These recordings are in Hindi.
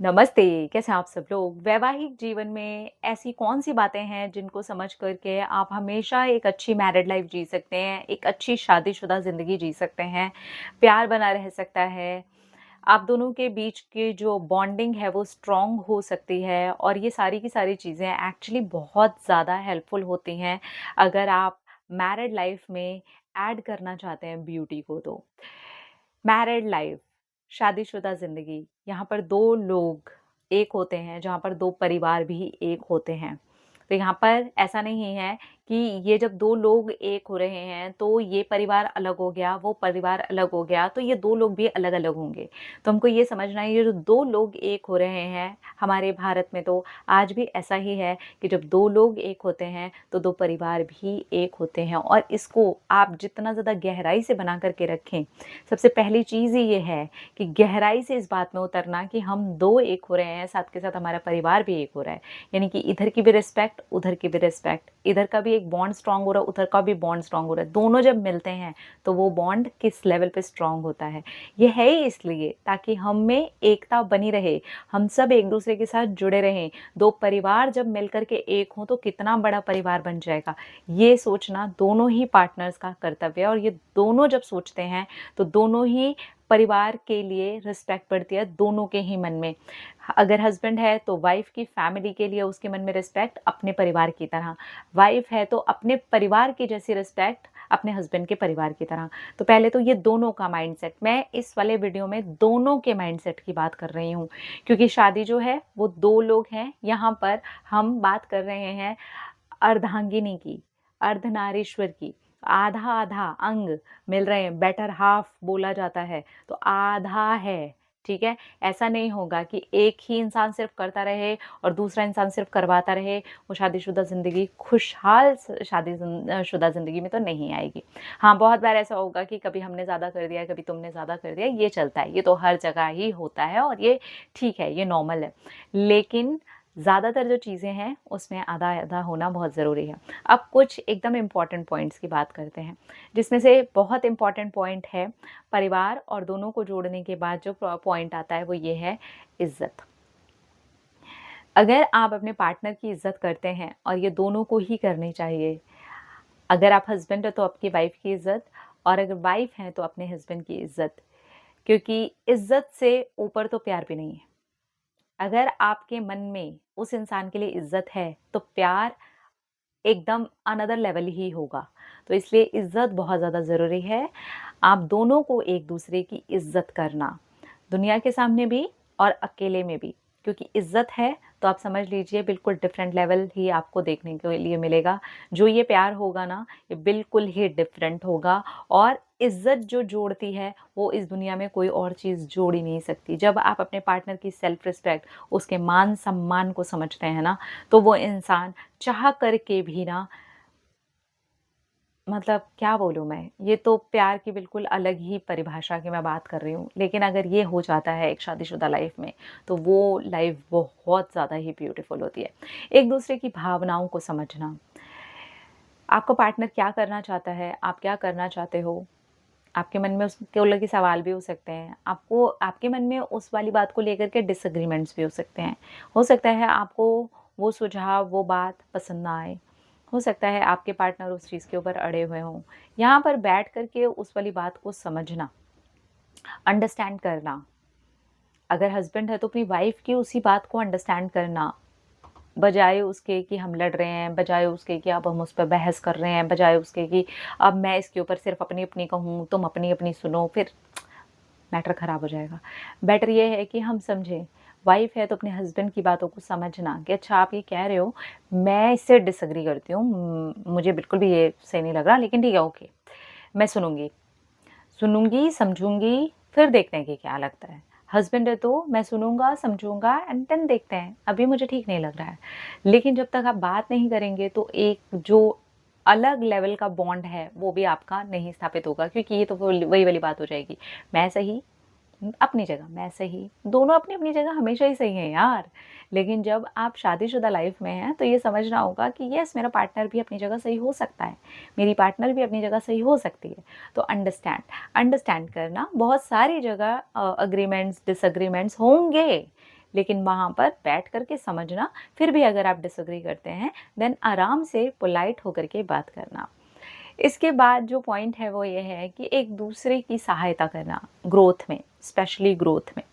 नमस्ते, कैसे हैं आप सब लोग? वैवाहिक जीवन में ऐसी कौन-सी बातें हैं जिनको समझ कर के आप हमेशा एक अच्छी मैरिड लाइफ़ जी सकते हैं, एक अच्छी शादीशुदा ज़िंदगी जी सकते हैं, प्यार बना रह सकता है, आप दोनों के बीच की जो बॉन्डिंग है वो स्ट्रॉन्ग हो सकती है और ये सारी की सारी चीज़ें एक्चुअली बहुत ज़्यादा हेल्पफुल होती हैं, अगर आप मैरिड लाइफ़ में ऐड करना चाहते हैं ब्यूटी को तो। मैरिड लाइफ, शादीशुदा ज़िंदगी, यहाँ पर 2 लोग एक होते हैं, जहाँ पर 2 परिवार भी एक होते हैं। तो यहाँ पर ऐसा नहीं है कि ये जब 2 लोग एक हो रहे हैं, तो ये परिवार अलग हो गया, वो परिवार अलग हो गया, तो ये 2 लोग भी अलग-अलग होंगे। तो हमको ये समझना है, ये जो 2 लोग एक हो रहे हैं, हमारे भारत में तो आज भी ऐसा ही है कि जब 2 लोग एक होते हैं, तो 2 परिवार भी एक होते हैं और इसको आप जितना ज़्यादा गहराई से बना कर के रखें, सबसे पहली चीज़ ही ये है कि गहराई से इस बात में उतरना कि हम 2 एक हो रहे हैं, साथ के साथ हमारा परिवार भी एक हो रहा है। यानी कि इधर की भी रिस्पेक्ट, उधर की भी रिस्पेक्ट, इधर का भी एक बॉन्ड स्ट्रॉन्ग हो रहा है, उधर का भी बॉन्ड स्ट्रॉन्ग हो रहा है। दोनों जब मिलते हैं, तो वो बॉन्ड किस लेवल पे स्ट्रॉन्ग होता है। ये है ही इसलिए ताकि हम में एकता बनी रहे, हम सब एक-दूसरे के साथ जुड़े रहें। 2 परिवार जब मिल कर के एक हों, तो कितना बड़ा परिवार बन जाएगा। ये सोचना दोनों ही पार्टनर्स का कर्तव्य है और ये दोनों जब सोचते हैं तो दोनों ही परिवार के लिए रिस्पेक्ट बढ़ती है दोनों के ही मन में। अगर हस्बैंड है तो वाइफ की फैमिली के लिए उसके मन में रिस्पेक्ट अपने परिवार की तरह, वाइफ है तो अपने परिवार की जैसी रिस्पेक्ट अपने हस्बैंड के परिवार की तरह। तो पहले तो ये दोनों का माइंडसेट, मैं इस वाले वीडियो में दोनों के माइंडसेट की बात कर रही हूँ, क्योंकि शादी जो है वो 2 लोग हैं, यहाँ पर हम बात कर रहे हैं अर्धांगिनी की, अर्धनारीश्वर की। आधा-आधा अंग मिल रहे हैं, बेटर हाल्फ बोला जाता है, तो आधा है, ठीक है? ऐसा नहीं होगा कि एक ही इंसान सिर्फ़ करता रहे और दूसरा इंसान सिर्फ़ करवाता रहे, वो शादीशुदा ज़िंदगी खुशहाल शुदा ज़िंदगी में तो नहीं आएगी। हाँ, बहुत बार ऐसा होगा कि कभी हमने ज़्यादा कर दिया, कभी तुमने ज़्यादा कर दिया, ये चलता है, ये तो हर जगह ही होता है और ये ठीक है, ये नॉर्मल है। लेकिन ज़्यादातर जो चीज़ें हैं, उसमें आधा-आधा होना बहुत ज़रूरी है। अब कुछ एकदम इम्पॉर्टेंट पॉइंट्स की बात करते हैं, जिसमें से बहुत इम्पॉर्टेंट पॉइंट है परिवार और दोनों को जोड़ने के बाद जो पॉइंट आता है वो ये है इज़्ज़त। अगर आप अपने पार्टनर की इज़्ज़त करते हैं और ये दोनों को ही करनी चाहिए, अगर आप हस्बैंड हो तो आपकी वाइफ़ की इज़्ज़त और अगर वाइफ़ हैं तो अपने हस्बैंड की इज़्ज़त, क्योंकि इज़्ज़त से ऊपर तो प्यार भी नहीं है। अगर आपके मन में उस इंसान के लिए इज़्ज़त है, तो प्यार एकदम अनदर लेवल ही होगा। तो इसलिए इज़्ज़त बहुत ज़्यादा ज़रूरी है। आप दोनों को एक-दूसरे की इज़्ज़त करना, दुनिया के सामने भी और अकेले में भी। क्योंकि इज़्ज़त है तो आप समझ लीजिए बिल्कुल डिफरेंट लेवल ही आपको देखने के लिए मिलेगा। जो ये प्यार होगा ना, ये बिल्कुल ही डिफरेंट होगा और इज़्ज़त जो जोड़ती है, वो इस दुनिया में कोई और चीज़ जोड़ ही नहीं सकती। जब आप अपने पार्टनर की सेल्फ रिस्पेक्ट, उसके मान-सम्मान को समझते हैं ना, तो वो इंसान चाह कर के भी ना, मतलब क्या बोलूँ मैं, ये तो प्यार की बिल्कुल अलग ही परिभाषा की मैं बात कर रही हूँ। लेकिन अगर ये हो जाता है एक शादीशुदा लाइफ़ में, तो वो लाइफ़ बहुत ज़्यादा ही ब्यूटीफुल होती है। एक-दूसरे की भावनाओं को समझना, आपका पार्टनर क्या करना चाहता है, आप क्या करना चाहते हो, आपके मन में उसको लेके सवाल भी हो सकते हैं। आपको आपके मन में उस वाली बात को लेकर के डिसएग्रीमेंट्स भी हो सकते हैं। हो सकता है आपको वो सुझाव, वो बात पसंद ना आए। हो सकता है आपके पार्टनर उस चीज़ के ऊपर अड़े हुए हों। यहाँ पर बैठ कर के उस वाली बात को समझना, अंडरस्टैंड करना। अगर हस्बैंड है तो अपनी वाइफ़ की उसी बात को अंडरस्टैंड करना, बजाए उसके कि हम लड़ रहे हैं, बजाए उसके कि अब हम उस पे बहस कर रहे हैं, बजाए उसके कि अब मैं इसके ऊपर सिर्फ़ अपनी-अपनी कहूँ, तुम अपनी-अपनी सुनो, फिर मैटर ख़राब हो जाएगा। बेटर ये है कि हम समझें, वाइफ़ है तो अपने हस्बैंड की बातों को समझना कि अच्छा आप ये कह रहे हो, मैं इससे डिसएग्री करती हूँ, मुझे बिल्कुल भी ये सही नहीं लग रहा, लेकिन ठीक है, ओके, मैं सुनूँगी। सुनूँगी, समझूँगी, फिर देखते हैं कि क्या लगता है। हस्बैंड है तो मैं सुनूँगा, समझूँगा एंड देन देखते हैं, अभी मुझे ठीक नहीं लग रहा है। लेकिन जब तक आप बात नहीं करेंगे तो एक जो अलग लेवल का बॉन्ड है, वो भी आपका नहीं स्थापित होगा, क्योंकि ये तो वही वाली बात हो जाएगी, मैं सही, अपनी जगह मैं सही, दोनों अपनी-अपनी जगह हमेशा ही सही हैं यार। लेकिन जब आप शादीशुदा लाइफ़ में हैं, तो ये समझना होगा कि येस, मेरा पार्टनर भी अपनी जगह सही हो सकता है, मेरी पार्टनर भी अपनी जगह सही हो सकती है। तो अंडरस्टैंड करना, बहुत सारी जगह एग्रीमेंट्स, डिसएग्रीमेंट्स होंगे, लेकिन वहाँ पर बैठ कर के समझना, फिर भी अगर आप डिसएग्री करते हैं देन आराम से पोलाइट होकर के बात करना। इसके बाद जो पॉइंट है वो ये है कि एक दूसरे की सहायता करना ग्रोथ में, स्पेशली ग्रोथ में।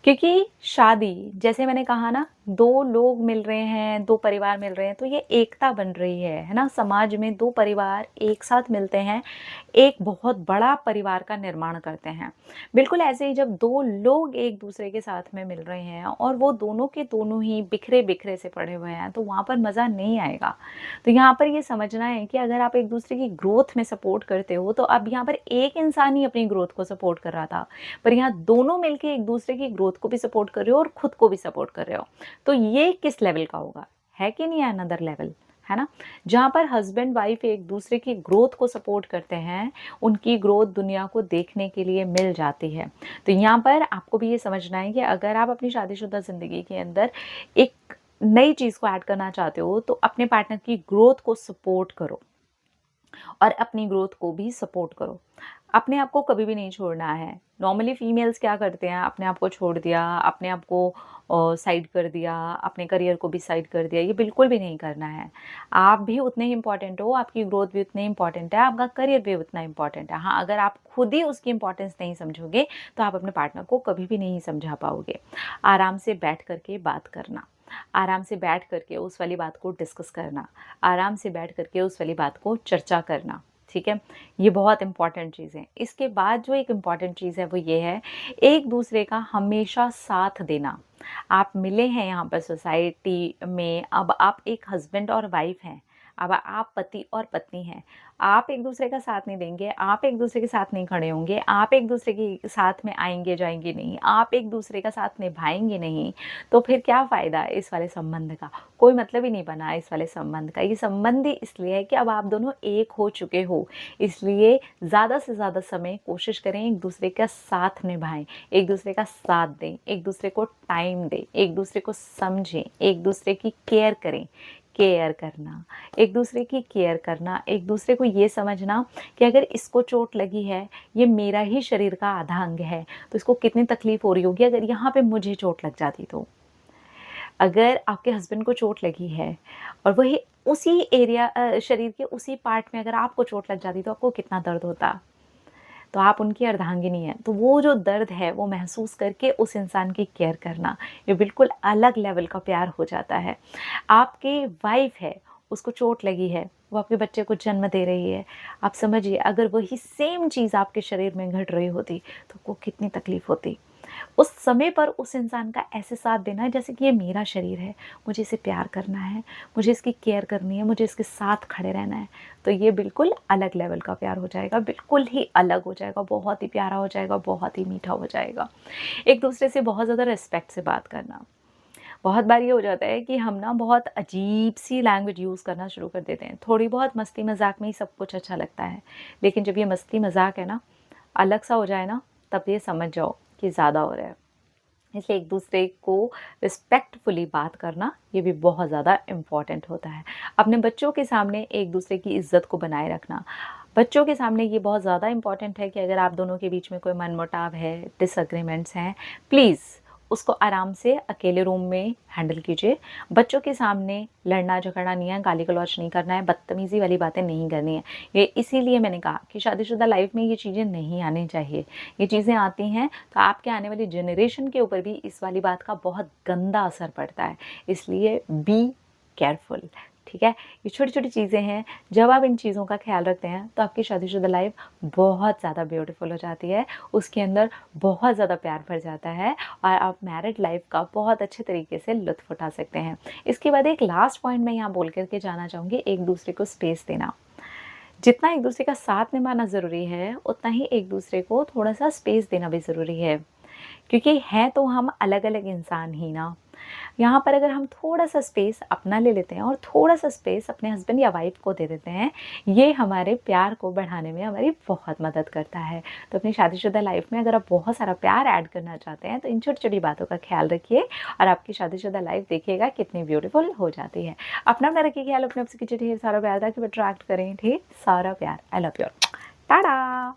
क्योंकि शादी, जैसे मैंने कहा ना, 2 लोग मिल रहे हैं, 2 परिवार मिल रहे हैं, तो ये एकता बन रही है ना? समाज में 2 परिवार एक साथ मिलते हैं, एक बहुत बड़ा परिवार का निर्माण करते हैं। बिल्कुल ऐसे ही जब 2 लोग एक-दूसरे के साथ में मिल रहे हैं और वो दोनों के दोनों ही बिखरे-बिखरे से पड़े हुए हैं, तो वहाँ पर मज़ा नहीं आएगा। तो यहाँ पर ये समझना है कि अगर आप एक-दूसरे की ग्रोथ में सपोर्ट करते हो, तो अब यहाँ पर एक इंसान ही अपनी ग्रोथ को सपोर्ट कर रहा था, पर यहाँ दोनों मिलके एक-दूसरे की ग्रोथ को भी सपोर्ट कर रहे हो और खुद को भी सपोर्ट कर रहे हो। तो ये किस लेवल का होगा? है कि नहीं अनदर लेवल, है ना? जहाँ पर हस्बैंड वाइफ एक दूसरे की ग्रोथ को सपोर्ट करते हैं, उनकी ग्रोथ दुनिया को देखने के लिए मिल जाती है। तो यहाँ पर आपको भी ये समझना है कि अगर आप अपनी शादीशुदा ज़िंदगी के अंदर एक नई चीज़ को ऐड करना चाहते हो, तो अपने पार्टनर की ग्रोथ को सपोर्ट करो और अपनी ग्रोथ को भी सपोर्ट करो। अपने आप को कभी भी नहीं छोड़ना है। नॉर्मली फीमेल्स क्या करते हैं, अपने आप को छोड़ दिया, अपने आप को साइड कर दिया, अपने करियर को भी साइड कर दिया, ये बिल्कुल भी नहीं करना है। आप भी उतने ही इम्पोर्टेंट हो, आपकी ग्रोथ भी उतनी इम्पोर्टेंट है, आपका करियर भी उतना इम्पोर्टेंट है। हाँ, अगर आप खुद ही उसकी इम्पोर्टेंस नहीं समझोगे, तो आप अपने पार्टनर को कभी भी नहीं समझा पाओगे। आराम से बैठ कर के बात करना, आराम से बैठ कर के उस वाली बात को डिस्कस करना, आराम से बैठ कर के उस वाली बात को चर्चा करना, ठीक है? ये बहुत इम्पॉर्टेंट चीज़ है। इसके बाद जो एक इम्पॉर्टेंट चीज़ है वो ये है, एक दूसरे का हमेशा साथ देना। आप मिले हैं यहाँ पर सोसाइटी में, अब आप एक हस्बैंड और वाइफ हैं, अब आप पति और पत्नी हैं। आप एक दूसरे का साथ नहीं देंगे, आप एक दूसरे के साथ नहीं खड़े होंगे, आप एक दूसरे के साथ में आएँगे जाएँगे नहीं, आप एक दूसरे का साथ निभाएँगे नहीं, तो फिर क्या फ़ायदा इस वाले संबंध का? कोई मतलब ही नहीं बना इस वाले संबंध का। ये संबंध ही इसलिए है कि अब आप दोनों एक हो चुके हो, इसलिए ज़्यादा से ज़्यादा समय कोशिश करें एक दूसरे का साथ निभाएँ, एक दूसरे का साथ दें, एक दूसरे को टाइम दें, एक दूसरे को समझें, एक दूसरे की केयर करें। केयर करना, एक दूसरे की केयर करना, एक दूसरे को ये समझना कि अगर इसको चोट लगी है, ये मेरा ही शरीर का आधा अंग है, तो इसको कितनी तकलीफ़ हो रही होगी अगर यहाँ पे मुझे चोट लग जाती तो। अगर आपके हस्बैंड को चोट लगी है और वही उसी एरिया शरीर के उसी पार्ट में अगर आपको चोट लग जाती तो आपको कितना दर्द होता। तो आप उनकी अर्धांगिनी हैं, तो वो जो दर्द है वो महसूस करके उस इंसान की केयर करना, ये बिल्कुल अलग लेवल का प्यार हो जाता है। आपकी वाइफ़ है, उसको चोट लगी है, वो आपके बच्चे को जन्म दे रही है, आप समझिए अगर वही सेम चीज़ आपके शरीर में घट रही होती, तो आपको कितनी तकलीफ़ होती। उस समय पर उस इंसान का ऐसे साथ देना है जैसे कि ये मेरा शरीर है, मुझे इसे प्यार करना है, मुझे इसकी केयर करनी है, मुझे इसके साथ खड़े रहना है। तो ये बिल्कुल अलग लेवल का प्यार हो जाएगा, बिल्कुल ही अलग हो जाएगा, बहुत ही प्यारा हो जाएगा, बहुत ही मीठा हो जाएगा। एक दूसरे से बहुत ज़्यादा रिस्पेक्ट से बात करना। बहुत बार ये हो जाता है कि हम ना बहुत अजीब-सी लैंग्वेज यूज़ करना शुरू कर देते हैं। थोड़ी बहुत मस्ती मज़ाक में ही सब कुछ अच्छा लगता है, लेकिन जब ये मस्ती मज़ाक है ना, अलग सा हो जाए ना, तब ये समझ जाओ कि ज़्यादा हो रहा है। इसलिए एक दूसरे को रिस्पेक्टफुली बात करना, ये भी बहुत ज़्यादा इम्पॉर्टेंट होता है। अपने बच्चों के सामने एक दूसरे की इज़्ज़त को बनाए रखना। बच्चों के सामने ये बहुत ज़्यादा इम्पॉर्टेंट है कि अगर आप दोनों के बीच में कोई मनमुटाव है, डिसएग्रीमेंट्स हैं, प्लीज़ उसको आराम से अकेले रूम में हैंडल कीजिए। बच्चों के सामने लड़ना झगड़ना नहीं है, गाली-गलौच नहीं करना है, बदतमीज़ी वाली बातें नहीं करनी है। ये इसीलिए मैंने कहा कि शादीशुदा लाइफ़ में ये चीज़ें नहीं आनी चाहिए। ये चीज़ें आती हैं तो आपके आने वाली जनरेशन के ऊपर भी इस वाली बात का बहुत गंदा असर पड़ता है। इसलिए बी केयरफुल, ठीक है? ये छोटी-छोटी चीज़ें हैं, जब आप इन चीज़ों का ख़्याल रखते हैं तो आपकी शादीशुदा लाइफ़ बहुत ज़्यादा ब्यूटीफुल हो जाती है। उसके अंदर बहुत ज़्यादा प्यार भर जाता है और आप मैरिड लाइफ़ का बहुत अच्छे तरीके से लुत्फ़ उठा सकते हैं। इसके बाद एक लास्ट पॉइंट मैं यहाँ बोल कर के जाना चाहूँगी, एक दूसरे को स्पेस देना। जितना एक दूसरे का साथ निभाना ज़रूरी है, उतना ही एक दूसरे को थोड़ा-सा स्पेस देना भी ज़रूरी है। क्योंकि हैं तो हम अलग-अलग इंसान ही ना। यहाँ पर अगर हम थोड़ा-सा स्पेस अपना ले लेते हैं और थोड़ा-सा स्पेस अपने हस्बैंड या वाइफ़ को दे देते हैं, ये हमारे प्यार को बढ़ाने में हमारी बहुत मदद करता है। तो अपनी शादीशुदा लाइफ़ में अगर आप बहुत सारा प्यार ऐड करना चाहते हैं, तो इन छोटी-छोटी बातों का ख्याल रखिए और आपकी शादीशुदा लाइफ़ देखिएगा कितनी ब्यूटीफुल हो जाती है। अपना रखिए ख्याल, अपने आप से कीजिए ढेर सारा प्यार ताकि वो अट्रैक्ट करें ढेर सारा प्यार। I love you all. Tata.